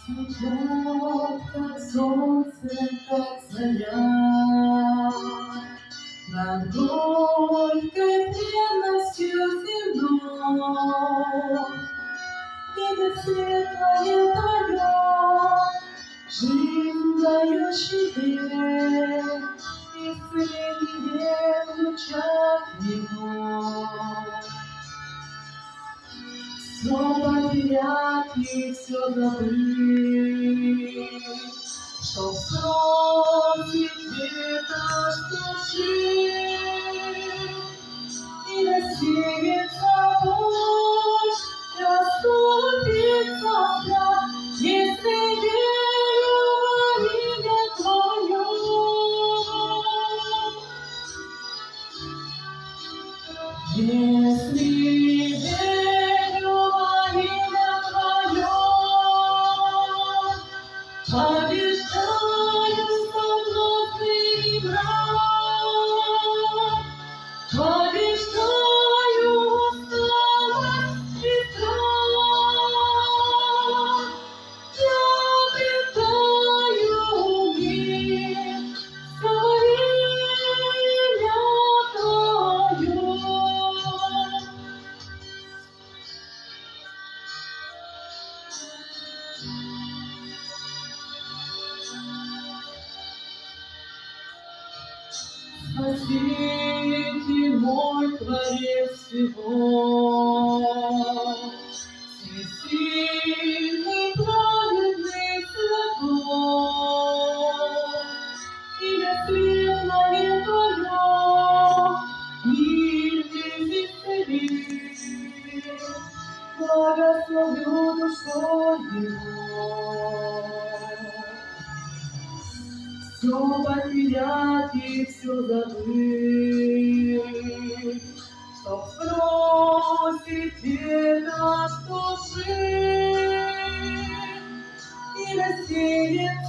Цветет, как солнце, как заря, над горькой пряностью земной. Имя светлое твое, жизнь дающее, исцеление в лучах его. Все потерять и все забыть, чтоб сбросить где-то стужи, и рассеется боль, расступится страх, если верю во имя Твое. Если верю во имя Твое, побеждаю соблазны и мрак, побеждаю усталость и страх. Я обретаю мир во имя Твое. Спаситель мой, Творец всего, всесильный, праведный, святой, имя светлое Твое, мир весь исцелит, благословлю душой его. Все потерять и все забыть, чтоб сбросить это, что жить, и рассеять